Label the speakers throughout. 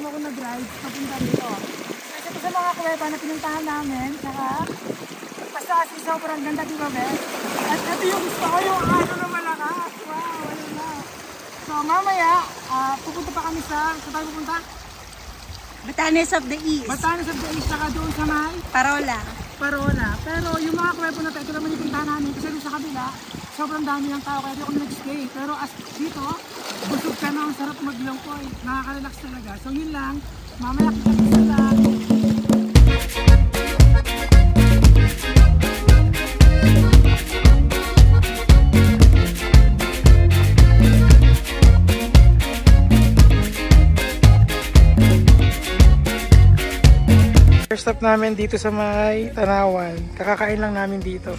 Speaker 1: kasama ko na drive papunta dito. Kasi ito sa mga kuweba na pinuntahan namin, saka basta kasi sobrang ganda, di ba, Beth? At ito yung gusto ko, yung ano na malakas. Wow, ano na. So mamaya, pupunta pa kami sa tayo pupunta?
Speaker 2: Batanes of the East.
Speaker 1: Batanes of the East, saka doon sa may
Speaker 2: Parola.
Speaker 1: Pero yung mga kuweba na ito naman yung pinuntahan namin kasi doon sa kabila, sobrang dami ng tao kaya di ako nag-stay. Pero as dito, busog ka na, ang sarap maglangkoy. Nakaka-relax talaga. So yun lang, mamaya kita lang. First stop namin dito sa may Tanawan. Kakakain lang namin dito.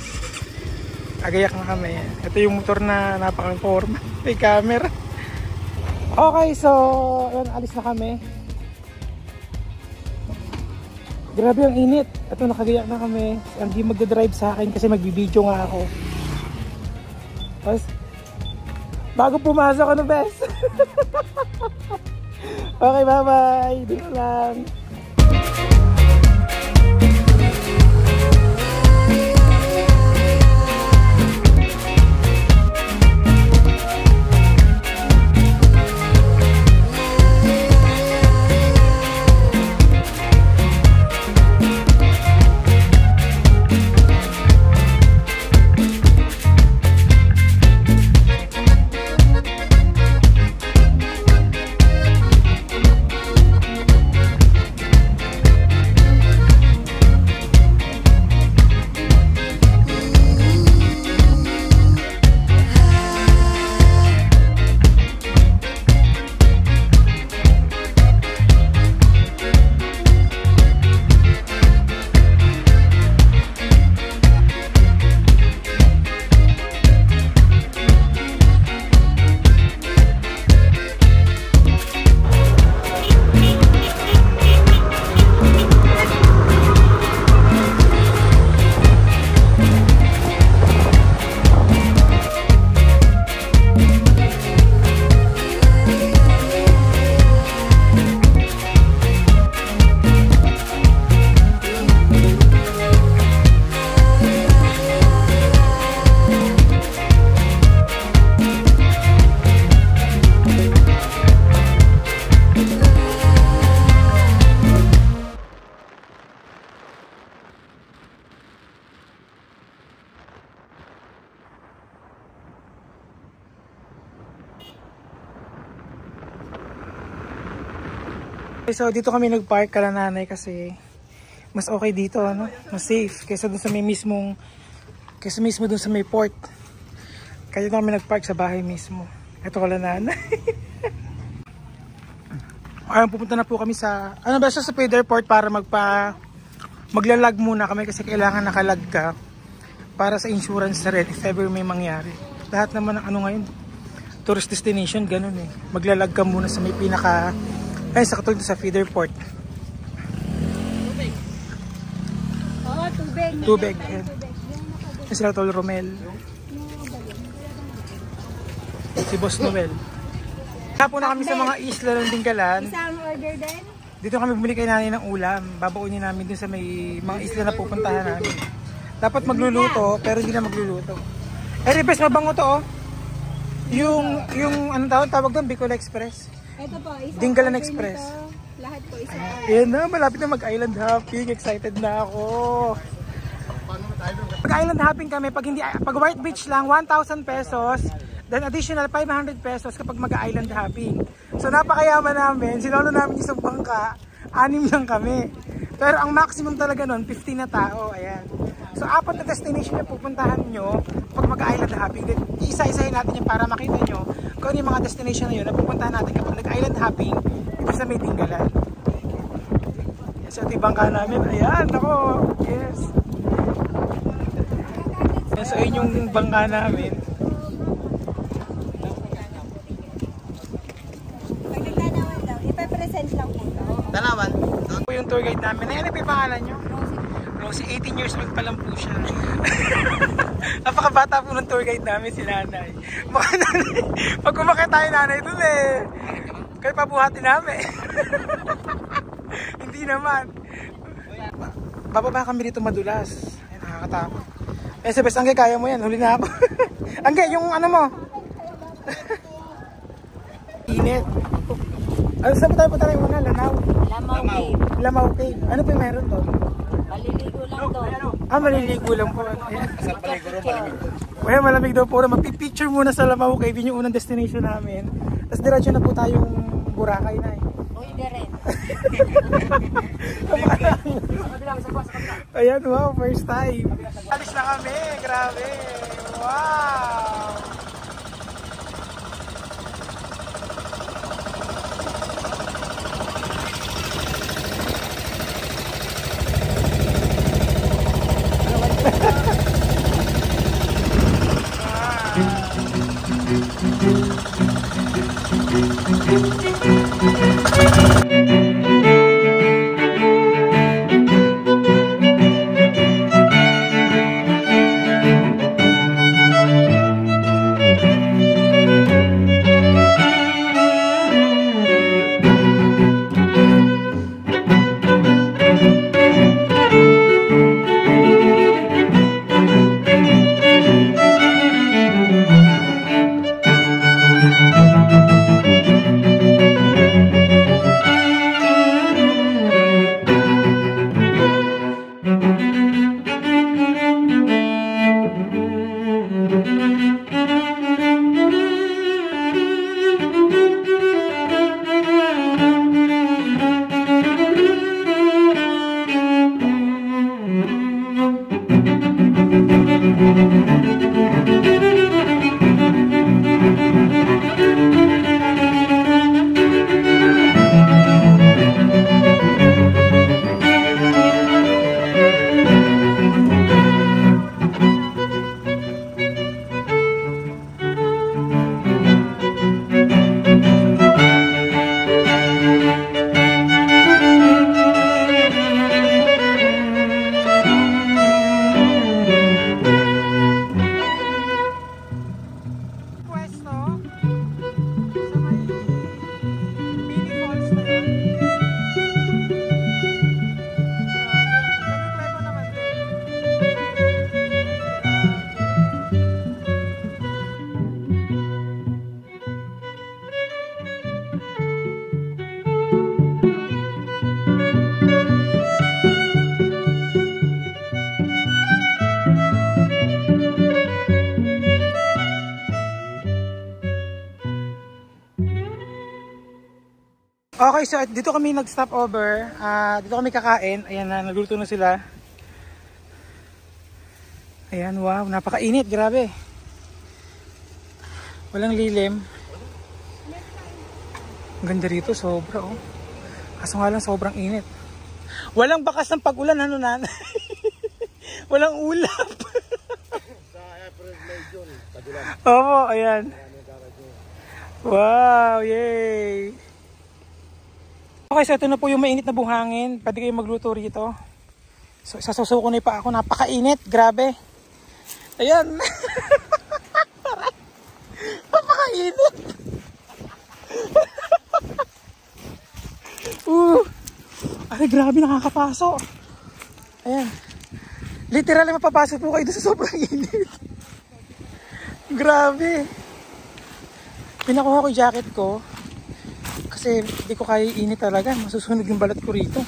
Speaker 1: Agayak na kami. Ito yung motor na napaka-forma. May camera. Okay, so ayan, alis na kami. Grabe ang init. Ito, nakagayak na kami. Hindi magdadrive sa akin kasi magbibideo nga ako. Tapos, bago pumasok, ano best? Okay, bye-bye. Dito lang. So dito kami nagpark kala nanay kasi mas okay dito, ano? Mas safe kaysa dun sa may mismong dun sa may port. Kaya dito kami nagpark sa bahay mismo. Ito kala nanay. Ayun, pupunta na po kami sa sa Feeder Port para maglalag muna kami kasi kailangan nakalag ka para sa insurance na rin if ever may mangyari. Lahat naman ng ngayon tourist destination ganun eh. Maglalag ka muna sa may pinaka sa katulad sa Feeder Port.
Speaker 2: Tubig. Oh, tubig.
Speaker 1: Tubig. Kasi sila Tol Romel. Si Boss Noel. Tapo na kami sa mga isla ng Dingalan.
Speaker 2: Isang order din?
Speaker 1: Dito kami bumili kay nanay ng ulam. Babaunin namin dun sa may mga isla na pupuntahan namin. Dapat magluluto pero hindi na magluluto. Bes, mabango to oh. Yung anong tawag doon? Bicol Express.
Speaker 2: Ito po,
Speaker 1: Dingalan Express.
Speaker 2: Lahat po isa.
Speaker 1: Ayan na, malapit na mag-island hopping. Excited na ako. Mag-island hopping kami pag White Beach lang 1,000 pesos. Then additional 500 pesos kapag mag-island hopping. So napakayaman namin. Sinolo namin isang bangka. 6 lang kami. Pero ang maximum talaga nun 15 na tao. Ayan. So 4 na destination na pupuntahan nyo pag mag-island hopping. Then isa-isahin natin yung para makita nyo kung ano yung mga destination na yun na pupuntahan natin kapag nag-island hopping dito sa may Dingalan. So ito yung bangka namin. Ayan, ako. Yes. So yun yung bangka namin.
Speaker 2: Pag nagtanawan daw, ipapresent lang po.
Speaker 1: Tanawan? Doon po yung tour guide namin. Ayan, ano yung pangalan nyo? Rosie, 18 years old pa lang po siya. Napakabata po ng tour guide namin si nanay. Pag kumakit tayo nanay dun eh. Kaya pabuhatin namin. Hindi naman. Bababa kami dito madulas. Ay, nakakatakot. Eh, sabes, Angge, kaya mo yan. Huli na ako. Angge, yung ano mo? Init. Ano, saan pa tayo punta rin muna? Lanao? Lamaw Cave. Ano pa yung meron to?
Speaker 2: Maliligo lang doon.
Speaker 1: Maliligo lang po.
Speaker 3: Asal paliguro, malamig.
Speaker 1: Well, malamig daw po. Magpipicture muna sa Lamaw Cave. Yun yung unang destination namin. Tapos diretso na po tayong Boracay na eh.
Speaker 2: Uy, rin.
Speaker 1: Ayan, wow, first time. Alis na kami, grabe. Wow! Okay, so dito kami nag-stop over. Dito kami kakain. Ayan na, nagluto na sila. Ayan, wow, napakainit, grabe. Walang lilim. Ang ganda rito, sobra oh. Kaso nga lang, sobrang init. Walang bakas ng pag-ulan, ano nanay? Walang ulap.
Speaker 3: Sa April, May, June, tagulan.
Speaker 1: Oo, ayan. Wow, yay! Okay, so ito na po yung mainit na buhangin. Pwede kayo magluto rito. So, isasusuko na pa ako. Napakainit, grabe. Ayan. Napakainit. Ay, grabe, nakakapaso. Ayan. Literal, mapapasok po kayo doon sa sobrang init. Grabe. Pinakuha ko yung jacket ko. Kasi hindi ko kaya init talaga. Masusunog yung balat ko rito.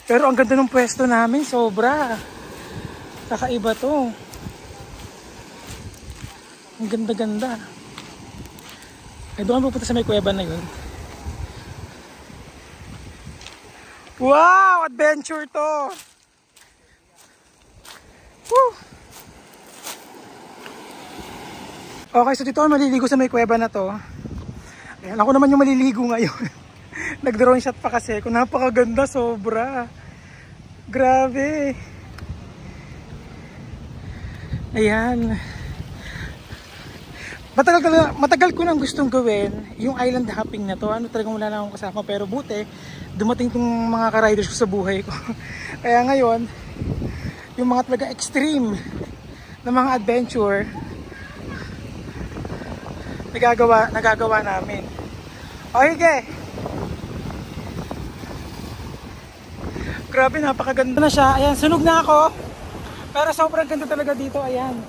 Speaker 1: Pero ang ganda ng pwesto namin. Sobra. Kakaiba to. Ang ganda-ganda. Eh, doon pupunta sa may kuweba na yun. Wow! Adventure to! Woo! Okay, so dito maliligo sa may kuweba na to. Ayan, ako naman yung maliligo ngayon. Nag-drone shot pa kasi. Kung napakaganda, sobra. Grabe. Ayan. Matagal ko nang gustong gawin yung island hopping na to. Ano, talagang wala na akong kasama. Pero buti, dumating tong mga ka-riders ko sa buhay ko. Kaya ngayon, yung mga talaga extreme na mga adventure, nagagawa namin. Okay. Grabe, napakaganda na siya. Ayan, sunog na ako. Pero sobrang ganda talaga dito. Ayan.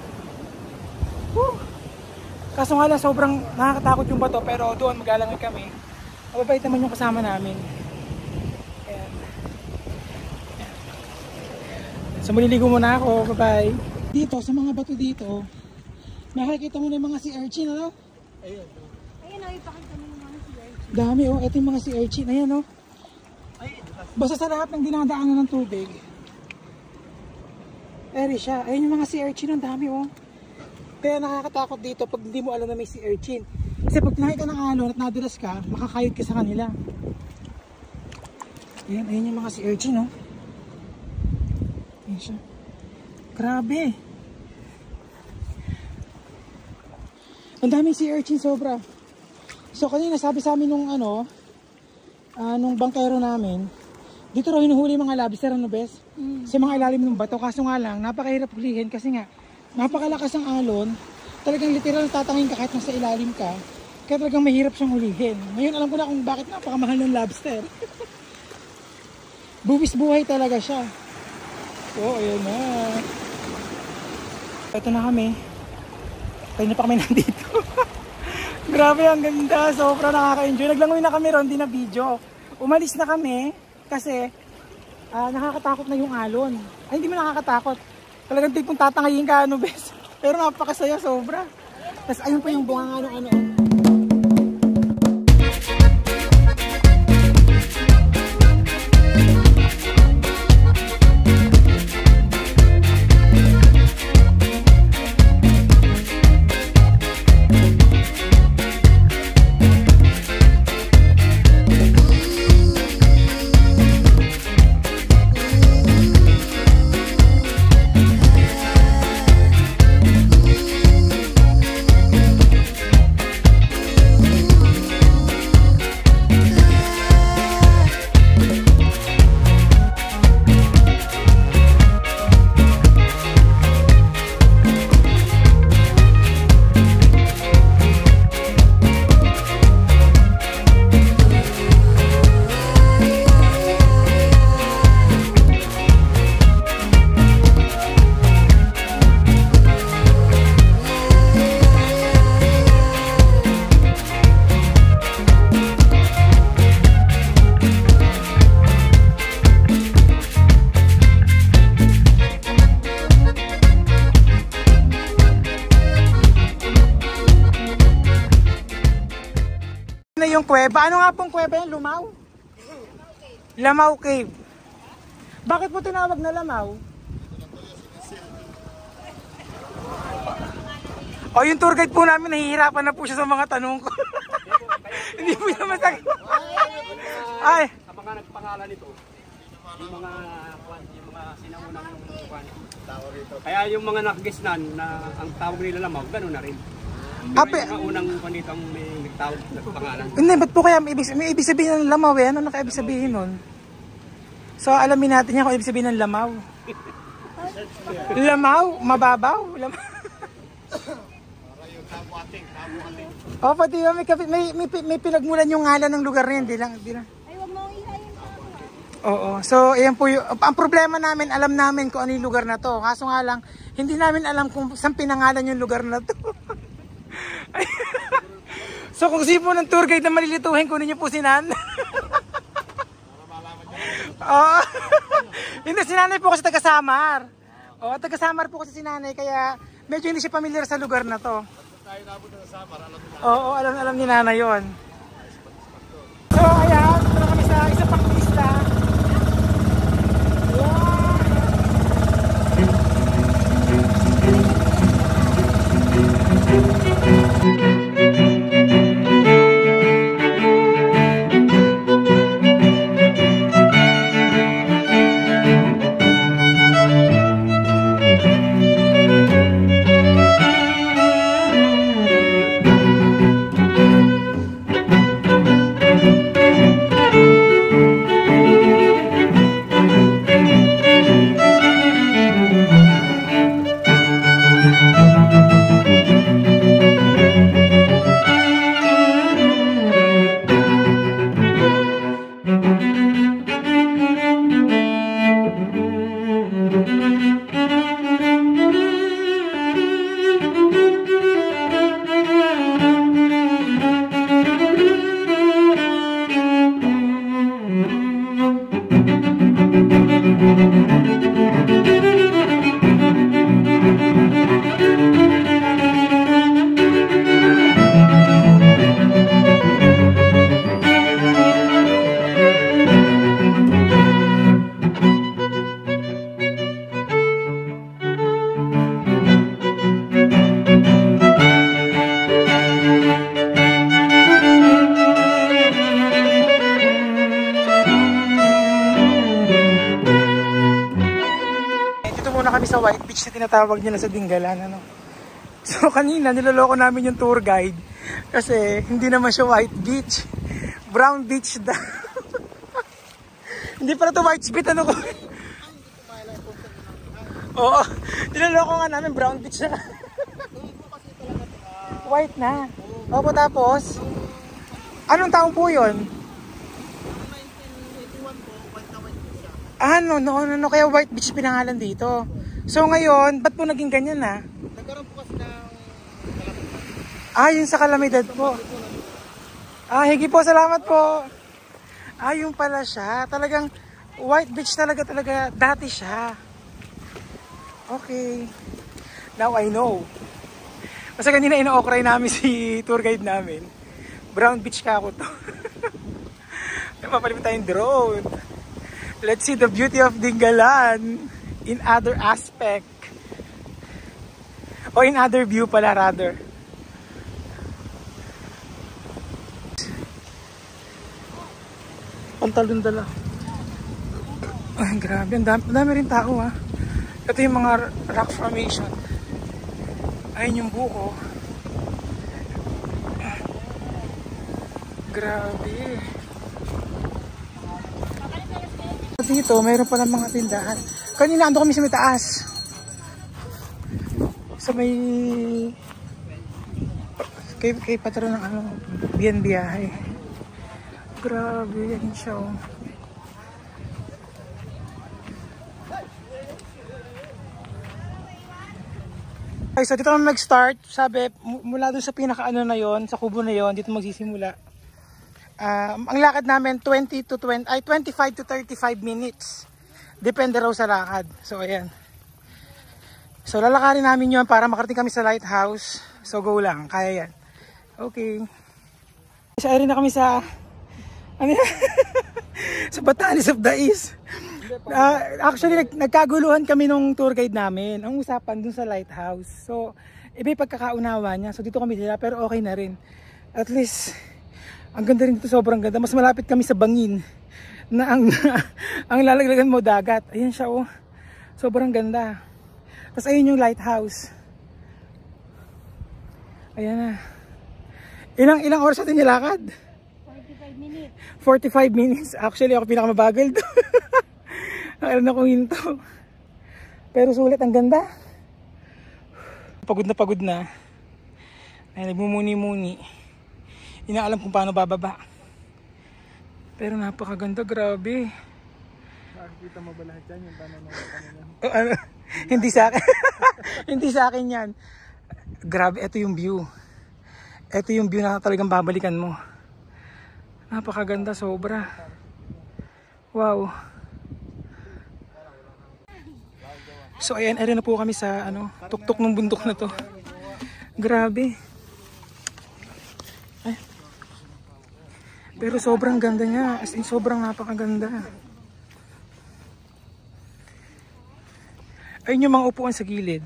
Speaker 1: Woo! Kaso nga lang, sobrang nakakatakot yung bato. Pero doon, magalangan kami. Mababait naman yung kasama namin. Ayan. So, maliligo muna ako. Bye-bye. Dito, sa mga bato dito, makikita mo na yung mga sea urchin, ano?
Speaker 3: Ayun.
Speaker 2: Ayun o, ipakita mo yung mga siya.
Speaker 1: Dami, oh. Ito yung mga sea urchin. Ayan, oh. Basta sa lahat ng dinadaanan ng tubig. Eri siya. Ayun yung mga sea urchin. Ang dami, oh. Kaya nakakatakot dito pag hindi mo alam na may sea urchin. Kasi pag nakita ng alon at nadulas ka, makakayod ka sa kanila. Ayun yung mga sea urchin, oh. Ayun siya. Grabe. Ang daming sea urchin, sobra. So kanina sabi sa amin nung nung bangkero namin, dito raw hinuhuli mga lobster, ano bes? Sa mga ilalim ng bato. Kaso nga lang, napakahirap hulihin kasi nga napakalakas ang alon. Talagang literal tatangin ka kahit nasa ilalim ka. Kaya talagang mahirap siyang hulihin. Ngayon alam ko na kung bakit napakamahal ng lobster. Buwis buhay talaga siya. So ayun na. Ito na kami. Kaya na pa kami nandito. Grabe, ang ganda. Sobra nakaka-enjoy. Naglangoy na kami ron, di na video. Umalis na kami kasi nakakatakot na yung alon. Ay, hindi mo nakakatakot. Talagang tipong tatangayin ka, ano bes. Pero napakasaya, sobra. Tapos ayun pa yung bunga ano. Yung kuweba. Ano nga pong kuweba yan? Lumaw? Lamaw Cave. Bakit po tinawag na Lamaw? O yung tour guide po namin, nahihirapan na po siya sa mga tanong ko. Hindi po siya masagot. Ay.
Speaker 3: Sa mga nagpangalan nito, yung mga sinaunang tao rito. Kaya yung mga nakagisnan na ang tawag nila Lamaw, gano'n na rin. May mga unang panitang may nagtawag na pangalan.
Speaker 1: Hindi, ba't po kaya may ibig sabihin ng Lamaw eh? Ano naka-ibig sabihin nun? So alamin natin yan kung ibig sabihin ng Lamaw. Lamaw? Mababaw? Lamaw? O, pati may pinagmulan yung ngalan ng lugar na yun. Di lang.
Speaker 2: Ay, wag mo ihayin.
Speaker 1: Oo. So, ayan po yung, ang problema namin, alam namin kung ano yung lugar na to. Kaso nga lang, hindi namin alam kung saan pinangalan yung lugar na to. So kung sino po ng tour guide na malilituhin, kunin niyo po si Nan. Oo. Hindi, si Nanay po kasi taga-Samar. Oo, taga-Samar po kasi si Nanay, kaya medyo hindi siya familiar sa lugar na to. Oo, alam ni Nanay yun. So ayan, ito na kami sa isa pang pista. sa White Beach na tinatawag nila sa Dingalan. Ano? So kanina niloloko namin yung tour guide kasi hindi naman siya White Beach. Brown Beach daw. Hindi pala to White Beach, ano ko? Oo, niloloko nga namin Brown Beach na. White na. Opo, tapos anong taong po yun? No, kaya White Beach pinangalan dito. So ngayon, ba't po naging ganyan na?
Speaker 4: Nagkaroon po kasi ng
Speaker 1: yun sa Calamidad po. Higi po, salamat po. Yung pala siya. Talagang White Beach talaga dati siya. Okay. Now I know. Kasi kanina ino-okray namin si tour guide namin. Brown Beach ka ako to. Mapalipit tayong drone. Let's see the beauty of Dingalan in other aspect. O in other view pala rather. Pantalon dala. Ay grabe, ang dami rin tao ha. Ito yung mga rock formation. Ayun yung buko. Grabe. Dito, mayroon pala mga tindahan. Kanina ando kami sa may taas. Sa may kay patron ng biyahe. Grabe, yan siya oh. Okay, so dito kami mag-start. Sabi, mula dun sa pinaka-ano na yon, sa kubo na yon, dito magsisimula. Ang lakad namin 25 to 35 minutes. Depende raw sa lakad. So ayan. So lalakarin namin 'yon para makarating kami sa lighthouse. So go lang, kaya yan. Okay. So ayun na kami sa sa Batanes of the East. Actually nagkaguluhan kami nung tour guide namin. Ang usapan dun sa lighthouse. So iba pagkakaunawa niya. So dito kami nila pero okay na rin. At least ang ganda rin dito, sobrang ganda. Mas malapit kami sa bangin na ang lalaglagan mo dagat. Ayan siya oh. Sobrang ganda. Tapos ayun yung lighthouse. Ayan na. Ilang oras natin nilakad?
Speaker 2: 45 minutes.
Speaker 1: 45 minutes. Actually ako pinakamabagal doon. Alam na kong hinto. Pero sulit, ang ganda. Pagod na. Ay, nagmumuni-muni. Inaalam kung paano bababa. Pero napakaganda, grabe.
Speaker 4: Makikita mo ba lahat yan? Yung tanong mo
Speaker 1: Hindi sa akin. Hindi sa akin yan. Grabe, ito yung view. Ito yung view na talagang babalikan mo. Napakaganda, sobra. Wow. So ayan, na po kami sa tuktok ng bundok na to. Grabe. Ay. Pero sobrang ganda niya. As in, sobrang napakaganda. Ayun yung mga upuan sa gilid.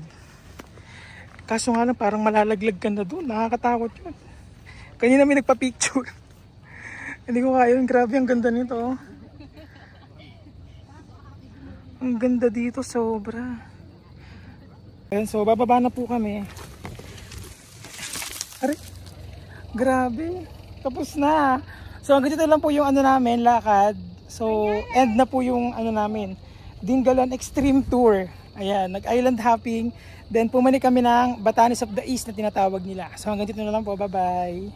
Speaker 1: Kaso nga lang parang malalaglag ka na doon. Nakakatakot yun. Kanina may nagpa-picture. Hindi ko kaya yun. Grabe, ang ganda nito. Ang ganda dito, sobra. Ayan, so bababa na po kami. Aray, grabe. Tapos na. So hanggang dito lang po yung namin, lakad. So end na po yung namin, Dingalan Extreme Tour. Ayan, nag-island hopping. Then pumalik kami ng Batanes of the East na tinatawag nila. So hanggang dito na lang po, bye bye.